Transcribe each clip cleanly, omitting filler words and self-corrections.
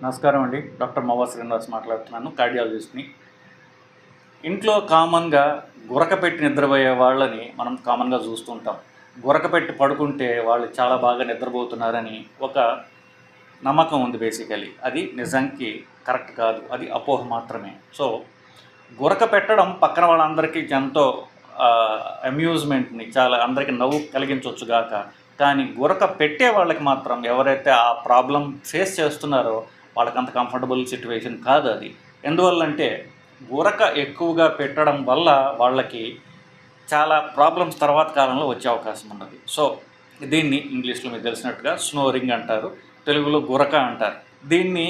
నమస్కారం అండి. డాక్టర్ మొవ్వా శ్రీనివాస్ మాట్లాడుతున్నాను, కార్డియాలజిస్ట్ని. ఇంట్లో కామన్గా గురక పెట్టి నిద్రపోయే వాళ్ళని మనం కామన్గా చూస్తుంటాం. గురక పెట్టి పడుకుంటే వాళ్ళు చాలా బాగా నిద్రపోతున్నారని ఒక నమ్మకం ఉంది బేసికలీ. అది నిజానికి కరెక్ట్ కాదు, అది అపోహ మాత్రమే. సో గురక పెట్టడం పక్కన వాళ్ళందరికీ ఎంతో అమ్యూజ్మెంట్ని, చాలా అందరికీ నవ్వు కలిగించవచ్చుగాక, కానీ గురక పెట్టే వాళ్ళకి మాత్రం, ఎవరైతే ఆ ప్రాబ్లం ఫేస్ చేస్తున్నారో వాళ్ళకి అంత కంఫర్టబుల్ సిచ్యువేషన్ కాదు అది. ఎందువల్లంటే గురక ఎక్కువగా పెట్టడం వల్ల వాళ్ళకి చాలా ప్రాబ్లమ్స్ తర్వాత కాలంలో వచ్చే అవకాశం ఉన్నది. సో దీన్ని ఇంగ్లీష్లో మీకు తెలిసినట్టుగా స్నోరింగ్ అంటారు, తెలుగులో గురక అంటారు. దీన్ని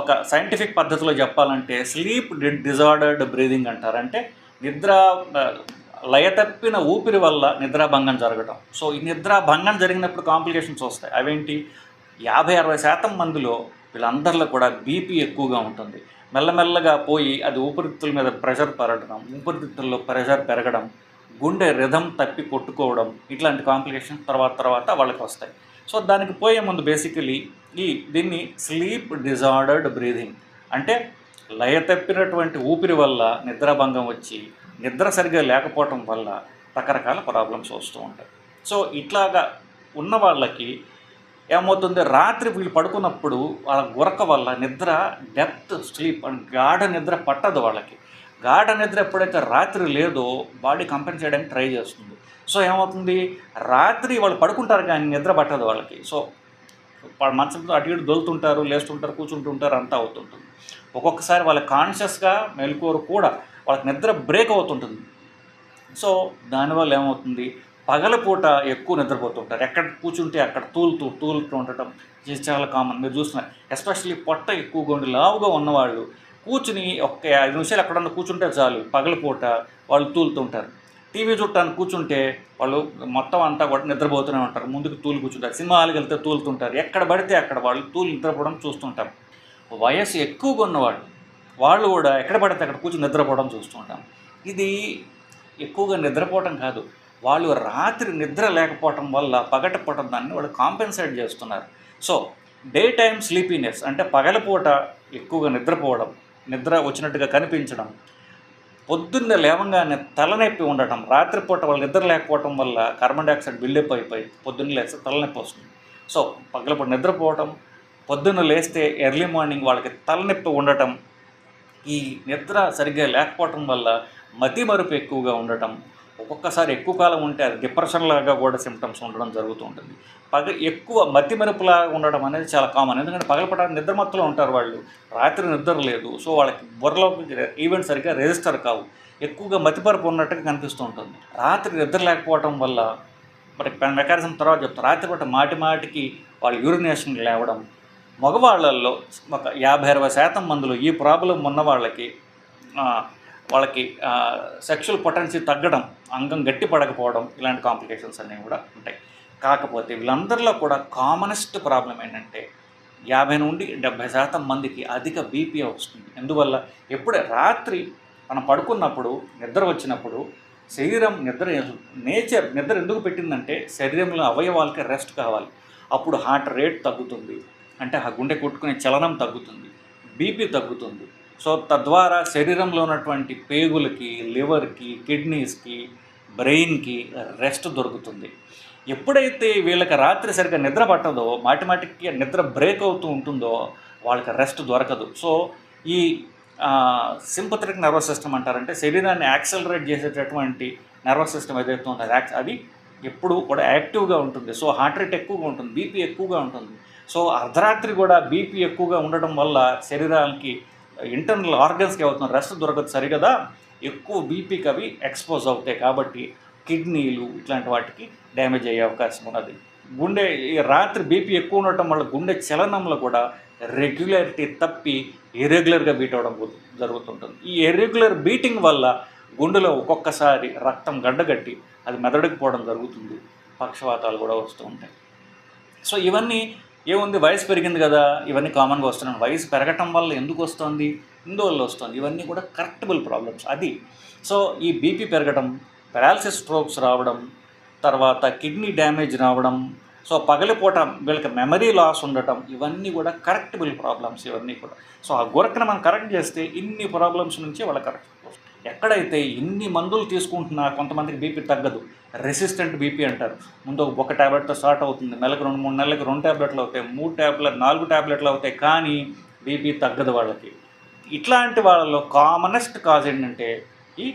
ఒక సైంటిఫిక్ పద్ధతిలో చెప్పాలంటే స్లీప్ డిజార్డర్డ్ బ్రీదింగ్ అంటారు. అంటే నిద్ర లయతప్పిన ఊపిరి వల్ల నిద్రాభంగం జరగటం. సో ఈ నిద్రాభంగం జరిగినప్పుడు కాంప్లికేషన్స్ వస్తాయి. అవేంటి? 50-60% మందిలో వీళ్ళందరిలో కూడా బీపీ ఎక్కువగా ఉంటుంది. మెల్లమెల్లగా పోయి అది ఊపిరితిత్తుల మీద ప్రెషర్ పెరగడం, ఊపిరితిత్తుల్లో ప్రెషర్ పెరగడం, గుండె రిథం తప్పి కొట్టుకోవడం, ఇట్లాంటి కాంప్లికేషన్స్ తర్వాత వాళ్ళకి వస్తాయి. సో దానికి పోయే ముందు బేసికలీ దీన్ని స్లీప్ డిజార్డర్డ్ బ్రీదింగ్ అంటే లయతప్పినటువంటి ఊపిరి వల్ల నిద్రాభంగం వచ్చి నిద్ర సరిగ్గా లేకపోవటం వల్ల రకరకాల ప్రాబ్లమ్స్ వస్తూ ఉంటాయి. సో ఇట్లాగా ఉన్న వాళ్ళకి ఏమవుతుంది, రాత్రి వీళ్ళు పడుకున్నప్పుడు వాళ్ళ గురక వల్ల నిద్ర డెప్త్ స్లీప్ గాఢ నిద్ర పట్టదు వాళ్ళకి. గాఢ నిద్ర ఎప్పుడైతే రాత్రి లేదో బాడీ కంపెన్సేట్ చేయడానికి ట్రై చేస్తుంది. సో ఏమవుతుంది, రాత్రి వాళ్ళు పడుకుంటారు కానీ నిద్ర పట్టదు వాళ్ళకి. సో మంచంతో అటు ఇటు దొలుతుంటారు, లేస్తుంటారు, కూర్చుంటుంటారు, అంతా అవుతుంటుంది. ఒక్కొక్కసారి వాళ్ళ కాన్షియస్గా మెలకువరు కూడా వాళ్ళకి నిద్ర బ్రేక్ అవుతుంటుంది. సో దానివల్ల ఏమవుతుంది, పగలపూట ఎక్కువ నిద్రపోతుంటారు. ఎక్కడ కూర్చుంటే అక్కడ తూలుతూ ఉండటం ఇది చాలా కామన్. మీరు చూస్తున్నారు, ఎస్పెషల్లీ పొట్ట ఎక్కువగా ఉండి లావుగా ఉన్నవాళ్ళు కూర్చుని ఒక 5 నిమిషాలు ఎక్కడన్నా కూర్చుంటే చాలు పగలపూట వాళ్ళు తూలుతుంటారు. టీవీ చూడటానికి కూర్చుంటే వాళ్ళు మొత్తం అంతా కూడా నిద్రపోతూనే ఉంటారు, ముందుకు తూలు కూర్చుంటారు. సినిమా హాల్కి వెళ్తే తూలుతుంటారు, ఎక్కడ పడితే అక్కడ వాళ్ళు నిద్రపోవడం చూస్తుంటాం. వయసు ఎక్కువగా ఉన్నవాళ్ళు వాళ్ళు కూడా ఎక్కడ పడితే అక్కడ కూర్చుని నిద్రపోవడం చూస్తుంటాం. ఇది ఎక్కువగా నిద్రపోవడం కాదు, వాళ్ళు రాత్రి నిద్ర లేకపోవటం వల్ల పగటిపూట దాన్ని వాళ్ళు కాంపెన్సేట్ చేస్తున్నారు. సో డే టైమ్ స్లీపీనెస్ అంటే పగలపూట ఎక్కువగా నిద్రపోవడం, నిద్ర వచ్చినట్టుగా కనిపించడం, పొద్దున్నే లేవగానే తలనొప్పి ఉండటం, రాత్రిపూట వాళ్ళు నిద్ర లేకపోవటం వల్ల కార్బన్ డైఆక్సైడ్ బిల్డప్ అయిపోయి పొద్దున్న లేస్తే తలనొప్పి వస్తుంది. సో పగలపూట నిద్రపోవటం, పొద్దున్న లేస్తే ఎర్లీ మార్నింగ్ వాళ్ళకి తలనొప్పి ఉండటం, ఈ నిద్ర సరిగ్గా లేకపోవటం వల్ల మతిమరుపు ఎక్కువగా ఉండటం, ఒక్కొక్కసారి ఎక్కువ కాలం ఉంటే అది డిప్రెషన్ లాగా కూడా సిమ్టమ్స్ ఉండడం జరుగుతూ ఉంటుంది. ఎక్కువ మతిమరుపులాగా ఉండడం అనేది చాలా కామన్. ఎందుకంటే పగలపట నిద్రమత్తులో ఉంటారు వాళ్ళు, రాత్రి నిద్ర లేదు. సో వాళ్ళకి బుర్రలో ఈవెంట్ సరిగ్గా రిజిస్టర్ కావు, ఎక్కువగా మతిమరుపు ఉన్నట్టుగా కనిపిస్తూ ఉంటుంది. రాత్రి నిద్ర లేకపోవడం వల్ల మరి మెకానిజం తర్వాత చెప్తారు. రాత్రిపూట మాటికి వాళ్ళు యూరినేషన్ లేవడం, మగవాళ్ళల్లో ఒక 50-60% మందిలో ఈ ప్రాబ్లం ఉన్న వాళ్ళకి సెక్షువల్ పొటెన్సీ తగ్గడం, అంగం గట్టి పడకపోవడం, ఇలాంటి కాంప్లికేషన్స్ అన్నీ కూడా ఉంటాయి. కాకపోతే వీళ్ళందరిలో కూడా కామనెస్ట్ ప్రాబ్లం ఏంటంటే 50-70% మందికి అధిక బీపీ వస్తుంది. ఎందువల్ల, రాత్రి మనం పడుకున్నప్పుడు నిద్ర వచ్చినప్పుడు శరీరం నిద్ర ఎందుకు పెట్టిందంటే శరీరంలో అవయవాలకి రెస్ట్ కావాలి. అప్పుడు హార్ట్ రేట్ తగ్గుతుంది, అంటే ఆ గుండె కొట్టుకునే చలనం తగ్గుతుంది, బీపీ తగ్గుతుంది. సో తద్వారా శరీరంలో ఉన్నటువంటి పేగులకి, లివర్కి, కిడ్నీస్కి, బ్రెయిన్కి రెస్ట్ దొరుకుతుంది. ఎప్పుడైతే వీళ్ళకి రాత్రి సరిగ్గా నిద్ర పట్టదో, మాటికి నిద్ర బ్రేక్ అవుతూ ఉంటుందో వాళ్ళకి రెస్ట్ దొరకదు. సో ఈ సింపథెటిక్ నర్వస్ సిస్టమ్ అంటారంటే శరీరాన్ని యాక్సలరేట్ చేసేటటువంటి నర్వస్ సిస్టమ్ ఏదైతే ఉందో అది ఎప్పుడు కూడా యాక్టివ్గా ఉంటుంది. సో హార్ట్ రేట్ ఎక్కువగా ఉంటుంది, బీపీ ఎక్కువగా ఉంటుంది. సో అర్ధరాత్రి కూడా బీపీ ఎక్కువగా ఉండడం వల్ల శరీరానికి, ఇంటర్నల్ ఆర్గన్స్కి అవుతున్న రెస్ట్ దొరకదు సరిగదా, ఎక్కువ బీపీకి అవి ఎక్స్పోజ్ అవుతాయి. కాబట్టి కిడ్నీలు ఇట్లాంటి వాటికి డ్యామేజ్ అయ్యే అవకాశం ఉన్నది. గుండె రాత్రి బీపీ ఎక్కువ ఉండటం వల్ల గుండె చలనంలో కూడా రెగ్యులారిటీ తప్పి ఇర్రెగ్యులర్గా బీట్ అవ్వడం జరుగుతుంటుంది. ఈ ఇర్రెగ్యులర్ బీటింగ్ వల్ల గుండెలో ఒక్కొక్కసారి రక్తం గడ్డగట్టి అది మెదడుకు పోవడం జరుగుతుంది, పక్షవాతాలు కూడా వస్తూ ఉంటాయి. సో ఇవన్నీ ఏముంది, వయసు పెరిగింది కదా, ఇవన్నీ కామన్గా వస్తున్నాయి. వయసు పెరగటం వల్ల ఎందుకు వస్తుంది, ఇందువల్ల వస్తుంది, ఇవన్నీ కూడా కరెక్టబుల్ ప్రాబ్లమ్స్ అది. సో ఈ బీపీ పెరగడం, పెరాలసిస్, స్ట్రోక్స్ రావడం, తర్వాత కిడ్నీ డ్యామేజ్ రావడం, సో పగలిపూట వీళ్ళకి మెమరీ లాస్ ఉండటం, ఇవన్నీ కూడా కరెక్టబుల్ ప్రాబ్లమ్స్ ఇవన్నీ కూడా. సో ఆ గురకను మనం కరెక్ట్ చేస్తే ఇన్ని ప్రాబ్లమ్స్ నుంచి వాళ్ళ కరెక్ట్. ఎక్కడైతే ఇన్ని మందులు తీసుకుంటున్నా కొంతమందికి బీపీ తగ్గదు, రెసిస్టెంట్ బీపీ అంటారు. ముందు ఒక ట్యాబ్లెట్తో స్టార్ట్ అవుతుంది, నెలకు 2-3 నెలలకు 2 ట్యాబ్లెట్లు అవుతాయి, 4 ట్యాబ్లెట్లు అవుతాయి, కానీ బీపీ తగ్గదు వాళ్ళకి. ఇట్లాంటి వాళ్ళలో కామనెస్ట్ కాజ్ ఏంటంటే ఈ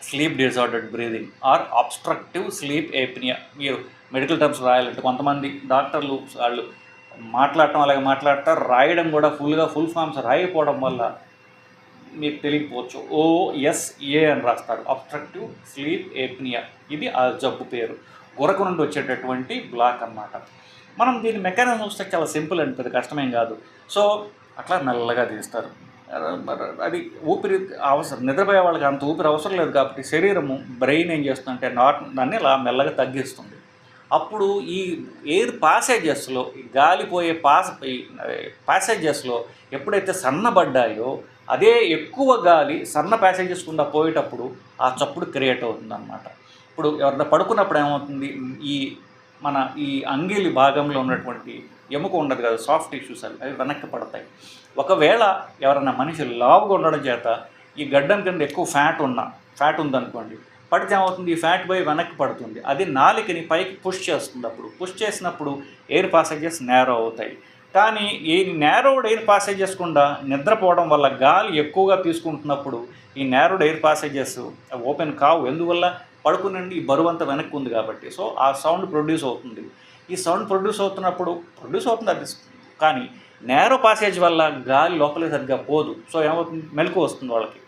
sleep disordered breathing or obstructive sleep apnoea. మీరు మెడికల్ టర్మ్స్ రాయాలంటే కొంతమంది డాక్టర్లు వాళ్ళు మాట్లాడటం అలాగే మాట్లాడతారు, రాయడం కూడా ఫుల్ ఫామ్స్ రాయకపోవడం వల్ల మీకు తెలియకపోవచ్చు, OSA అని రాస్తారు, అబ్స్ట్రక్టివ్ స్లీప్ ఏప్నియా. ఇది ఆ జబ్బు పేరు, గురక నుండి వచ్చేటటువంటి బ్లాక్ అన్నమాట. మనం దీని మెకానిజం చూస్తే చాలా సింపుల్ అండి, పెద్ద కష్టమేం కాదు. సో అట్లా మెల్లగా తీస్తారు. అది ఊపిరి అవసరం, నిద్రపోయే వాళ్ళకి అంత ఊపిరి అవసరం లేదు కాబట్టి శరీరము బ్రెయిన్ ఏం చేస్తుందంటే దాన్ని అలా మెల్లగా తగ్గిస్తుంది. అప్పుడు ఈ ఎయిర్ పాసేజెస్లో, గాలిపోయే ప్యాసేజెస్లో ఎప్పుడైతే సన్నబడ్డాయో అదే ఎక్కువ గాలి సన్న ప్యాసేజెస్ గుండా పోయేటప్పుడు ఆ చప్పుడు క్రియేట్ అవుతుందన్నమాట. ఇప్పుడు ఎవరైనా పడుకున్నప్పుడు ఏమవుతుంది, ఈ అంగిలి భాగంలో ఉన్నటువంటి ఎముక ఉండదు కదా, సాఫ్ట్ టిష్యూస్ అవి వెనక్కి పడతాయి. ఒకవేళ ఎవరైనా మనిషి లావుగా ఉండడం చేత ఈ గడ్డం కింద ఎక్కువ ఫ్యాట్ ఉందనుకోండి, పడితే ఏమవుతుంది, ఈ ఫ్యాట్ పోయి వెనక్కి పడుతుంది, అది నాలికని పైకి పుష్ చేస్తుంది. అప్పుడు పుష్ చేసినప్పుడు ఎయిర్ పాసేజెస్ నేరో అవుతాయి. కానీ ఈ నేరోడ్ ఎయిర్ పాసేజెస్ గుండా నిద్రపోవడం వల్ల గాలి ఎక్కువగా తీసుకుంటున్నప్పుడు ఈ నేరోడ్ ఎయిర్ పాసేజెస్ ఓపెన్ కావు. ఎందువల్ల, పడుకునండి ఈ బరువు అంతా వెనక్కి ఉంది కాబట్టి. సో ఆ సౌండ్ ప్రొడ్యూస్ అవుతుంది. ఈ సౌండ్ ప్రొడ్యూస్ అవుతుంది అది, కానీ నేరో పాసేజ్ వల్ల గాలి లోపలికి సరిగ్గా పోదు. సో ఏమవుతుంది, మెలకువ వస్తుంది వాళ్ళకి.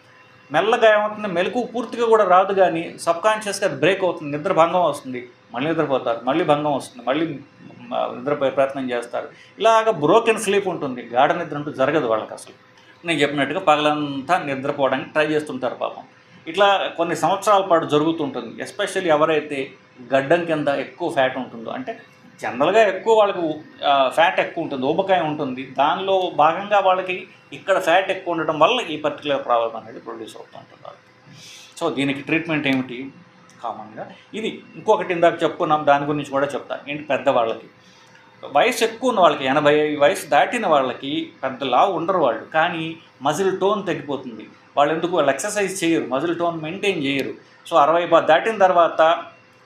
మెల్లగా ఏమవుతుంది, మెలకువ పూర్తిగా కూడా రాదు, కానీ సబ్కాన్షియస్గా బ్రేక్ అవుతుంది, నిద్ర భంగం వస్తుంది, మళ్ళీ నిద్రపోతారు, మళ్ళీ భంగం వస్తుంది, మళ్ళీ నిద్రపోయే ప్రయత్నం చేస్తారు. ఇలాగ బ్రోకెన్ స్లీప్ ఉంటుంది, గాఢ నిద్ర అంటూ జరగదు వాళ్ళకి అసలు. నేను చెప్పినట్టుగా పగలంతా నిద్రపోవడానికి ట్రై చేస్తుంటారు పాపం. ఇట్లా కొన్ని సంవత్సరాల పాటు జరుగుతుంటుంది. ఎస్పెషల్లీ ఎవరైతే గడ్డం కింద ఎక్కువ ఫ్యాట్ ఉంటుందో, అంటే జనరల్గా ఎక్కువ వాళ్ళకి ఫ్యాట్ ఎక్కువ ఉంటుంది, ఊబకాయం ఉంటుంది, దానిలో భాగంగా వాళ్ళకి ఇక్కడ ఫ్యాట్ ఎక్కువ ఉండటం వల్ల ఈ పర్టికులర్ ప్రాబ్లం అనేది ప్రొడ్యూస్ అవుతూ ఉంటుంది. సో దీనికి ట్రీట్మెంట్ ఏమిటి కామన్గా, ఇది ఇంకొకటి ఇందాక చెప్పుకున్నాం, దాని గురించి కూడా చెప్తాను. ఏంటి, పెద్దవాళ్ళకి వయసు ఎక్కువ ఉన్న వాళ్ళకి, 80 వయసు దాటిన వాళ్ళకి పెద్ద లావు ఉండరు వాళ్ళు, కానీ మజిల్ టోన్ తగ్గిపోతుంది. వాళ్ళు ఎక్సర్సైజ్ చేయరు, మజిల్ టోన్ మెయింటైన్ చేయరు. సో 60 దాటిన తర్వాత,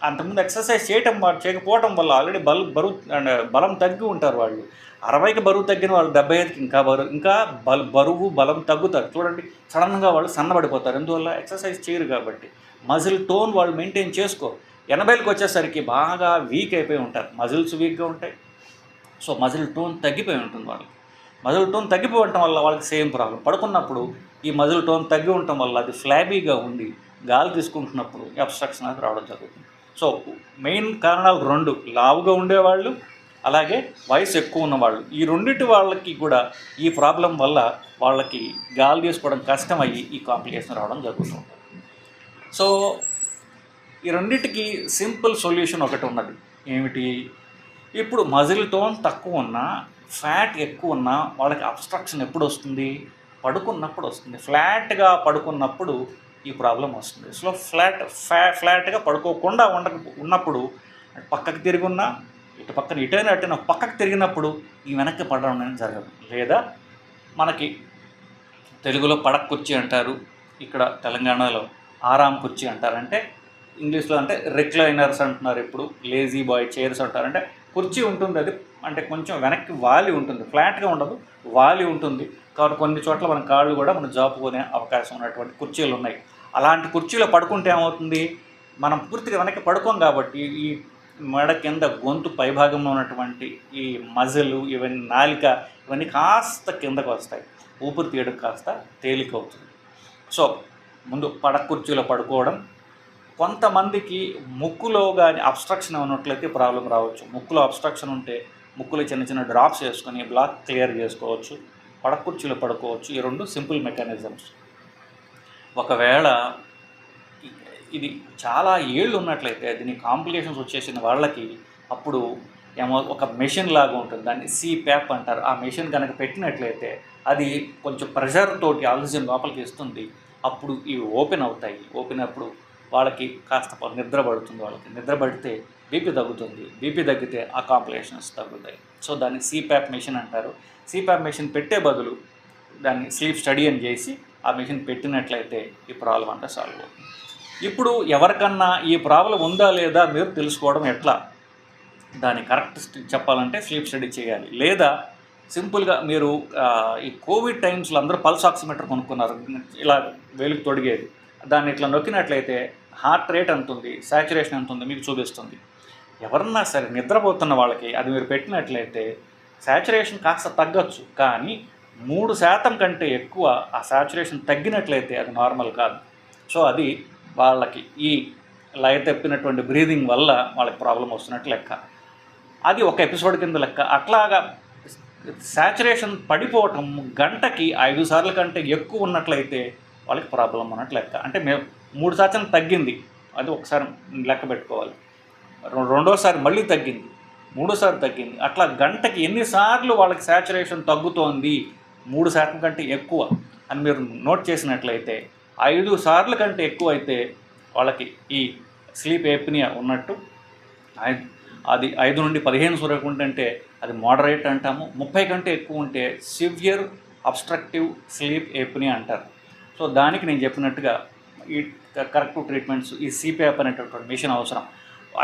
అంతకుముందు ఎక్సర్సైజ్ చేయకపోవడం వల్ల ఆల్రెడీ బలం తగ్గి ఉంటారు వాళ్ళు. 60కి బరువు తగ్గిన వాళ్ళు 75కి ఇంకా బలం తగ్గుతారు. చూడండి, సడన్గా వాళ్ళు సన్నబడిపోతారు. ఎందువల్ల, ఎక్సర్సైజ్ చేయరు కాబట్టి. మజిల్ టోన్ వాళ్ళు మెయింటైన్ చేసుకోరు. 80కి వచ్చేసరికి బాగా వీక్ అయిపోయి ఉంటారు, మజిల్స్ వీక్గా ఉంటాయి. సో మజిల్ టోన్ తగ్గిపోయి ఉంటుంది వాళ్ళకి. మజిల్ టోన్ తగ్గిపోయి ఉండటం వల్ల వాళ్ళకి సేమ్ ప్రాబ్లం. పడుకున్నప్పుడు ఈ మజిల్ టోన్ తగ్గి ఉండటం వల్ల అది ఫ్లాబీగా ఉండి గాలి తీసుకుంటున్నప్పుడు అబ్స్ట్రక్షన్ అనేది రావడం జరుగుతుంది. సో మెయిన్ కారణాలు 2, లావుగా ఉండేవాళ్ళు అలాగే వయసు ఎక్కువ ఉన్నవాళ్ళు. ఈ రెండింటి వాళ్ళకి కూడా ఈ ప్రాబ్లం వల్ల వాళ్ళకి గాలి తీసుకోవడం కష్టమయ్యి ఈ కాంప్లికేషన్ రావడం జరుగుతుంది. సో ఈ రెండింటికి సింపుల్ సొల్యూషన్ ఒకటి ఉన్నది. ఏమిటి, ఇప్పుడు మజిల్ టోన్ తక్కువ ఉన్నా, ఫ్యాట్ ఎక్కువ ఉన్నా వాళ్ళకి అబ్స్ట్రక్షన్ ఎప్పుడు వస్తుంది, పడుకున్నప్పుడు వస్తుంది. ఫ్లాట్గా పడుకున్నప్పుడు ఈ ప్రాబ్లం వస్తుంది. సో ఫ్లాట్గా పడుకోకుండా ఉన్నప్పుడు పక్కకు తిరిగి ఉన్నా, ఇటు పక్కన అటైనా పక్కకు తిరిగినప్పుడు ఈ వెనక్కి పడడం అనేది జరగదు. లేదా మనకి తెలుగులో పడక కుర్చీ అంటారు, ఇక్కడ తెలంగాణలో ఆరాం కుర్చీ అంటారు. అంటే ఇంగ్లీష్లో అంటే రిక్లైనర్స్ అంటున్నారు, ఇప్పుడు లేజీ బాయ్ చైర్స్ అంటారు. అంటే కుర్చీ ఉంటుంది, అది అంటే కొంచెం వెనక్కి వాలి ఉంటుంది, ఫ్లాట్గా ఉండదు, వాలి ఉంటుంది. కాబట్టి కొన్ని చోట్ల మన కాళ్ళు కూడా మనం జాపుకునే అవకాశం ఉన్నటువంటి కుర్చీలు ఉన్నాయి. అలాంటి కుర్చీలో పడుకుంటే ఏమవుతుంది, మనం పూర్తిగా వెనక్కి పడుకోం కాబట్టి ఈ మెడ కింద గొంతు పైభాగంలో ఉన్నటువంటి ఈ మజిలు, ఇవన్నీ నాలిక, ఇవన్నీ కాస్త కిందకు వస్తాయి, ఊపిరి తీయడం కాస్త తేలిక అవుతుంది. సో ముందు పడక కుర్చీలో పడుకోవడం. కొంతమందికి ముక్కులో కానీ అబ్స్ట్రక్షన్ ఉన్నట్లయితే ప్రాబ్లం రావచ్చు. ముక్కులో అబ్స్ట్రక్షన్ ఉంటే ముక్కులో చిన్న డ్రాప్స్ వేసుకొని బ్లాక్ క్లియర్ చేసుకోవచ్చు, పడక కుర్చీలో పడుకోవచ్చు. ఈ 2 సింపుల్ మెకానిజమ్స్. ఒకవేళ ఇది చాలా ఏళ్ళు ఉన్నట్లయితే, దీని కాంప్లికేషన్స్ వచ్చేసిన వాళ్ళకి అప్పుడు ఒక మెషిన్ లాగా ఉంటుంది, దాన్ని CPAP అంటారు. ఆ మెషిన్ కనుక పెట్టినట్లయితే అది కొంచెం ప్రెషర్ తోటి ఆక్సిజన్ లోపలికి ఇస్తుంది. అప్పుడు ఇవి ఓపెన్ అవుతాయి. ఓపెన్ అప్పుడు వాళ్ళకి కాస్త నిద్ర పడుతుంది. వాళ్ళకి నిద్ర పడితే బీపీ తగ్గుతుంది. బీపీ తగ్గితే ఆ కాంప్లికేషన్స్ తగ్గుతాయి. సో దాన్ని సీప్యాప్ మెషిన్ అంటారు. సీప్యాప్ మెషిన్ పెట్టే బదులు దాన్ని స్లీప్ స్టడీ అని చేసి ఆ మెషిన్ పెట్టినట్లయితే ఈ ప్రాబ్లం అంతా సాల్వ్ అవుతుంది. ఇప్పుడు ఎవరికన్నా ఈ ప్రాబ్లం ఉందా లేదా మీరు తెలుసుకోవడం ఎట్లా? దాన్ని కరెక్ట్ చెప్పాలంటే స్లీప్ స్టడీ చేయాలి. లేదా సింపుల్గా మీరు ఈ కోవిడ్ టైమ్స్లో అందరూ పల్స్ ఆక్సిమీటర్ కొనుక్కున్నారు, ఇలా వేలుకు తొడిగేది. దాన్ని ఇట్లా నొక్కినట్లయితే హార్ట్ రేట్ ఎంత ఉంది, సాచురేషన్ ఎంత ఉంది మీకు చూపిస్తుంది. ఎవరన్నా సరే నిద్రపోతున్న వాళ్ళకి అది మీరు పెట్టినట్లయితే సాచురేషన్ కాస్త తగ్గచ్చు, కానీ 3% కంటే ఎక్కువ ఆ సాచురేషన్ తగ్గినట్లయితే అది నార్మల్ కాదు. సో అది వాళ్ళకి ఈ లయ తప్పినటువంటి బ్రీదింగ్ వల్ల వాళ్ళకి ప్రాబ్లం వస్తున్నట్టు లెక్క. అది ఒక ఎపిసోడ్ కింద లెక్క. అట్లాగా సాచురేషన్ పడిపోవటం గంటకి 5 సార్లు కంటే ఎక్కువ ఉన్నట్లయితే వాళ్ళకి ప్రాబ్లం ఉన్నట్టు లెక్క. అంటే మేము 3% తగ్గింది, అది ఒకసారి లెక్క పెట్టుకోవాలి. రెండోసారి మళ్ళీ తగ్గింది, మూడోసారి తగ్గింది. అట్లా గంటకి ఎన్నిసార్లు వాళ్ళకి సాచురేషన్ తగ్గుతోంది 3% కంటే ఎక్కువ అని మీరు నోట్ చేసినట్లయితే 5 సార్లు కంటే ఎక్కువ అయితే వాళ్ళకి ఈ స్లీప్ ఏప్నియా ఉన్నట్టు. అది 5 నుండి 15 వరకు ఉంటే అది మోడరేట్ అంటాము. 30 కంటే ఎక్కువ ఉంటే సివియర్ అబ్స్ట్రక్టివ్ స్లీప్ ఏప్నియా అంటారు. సో దానికి నేను చెప్పినట్టుగా ఈ కరెక్టివ్ ట్రీట్మెంట్స్, ఈ సిప్యాప్ అనేటటువంటి మెషిన్ అవసరం.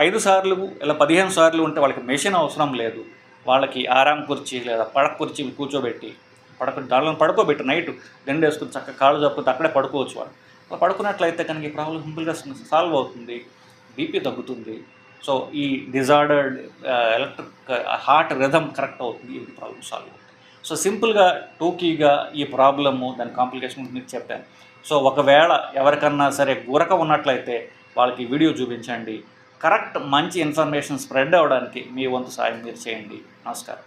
5 సార్లు ఇలా 15 సార్లు ఉంటే వాళ్ళకి మెషిన్ అవసరం లేదు. వాళ్ళకి ఆరాం కుర్చీ లేదా పడక కుర్చీ కూర్చోబెట్టి దానిలో పడుకోబెట్టి నైట్ దిండేసుకుని చక్కగా కాళ్ళు చప్పుతో అక్కడే పడుకోవచ్చు. వాళ్ళు అలా పడుకున్నట్లయితే కనుక ఈ ప్రాబ్లం సింపుల్గా సాల్వ్ అవుతుంది, బీపీ తగ్గుతుంది. సో ఈ disordered electric heart rhythm correct అవుతుంది, ఈ ప్రాబ్లం సాల్వ్ అవుతుంది. సో సింపుల్గా టూకీగా ఈ ప్రాబ్లము దాని కాంప్లికేషన్ మీకు చెప్పాను. సో ఒకవేళ ఎవరికన్నా సరే గురక ఉన్నట్లయితే వాళ్ళకి వీడియో చూపించండి. కరెక్ట్ మంచి ఇన్ఫర్మేషన్ స్ప్రెడ్ అవ్వడానికి మీ వంతు సాయం మీరు చేయండి. నమస్కారం.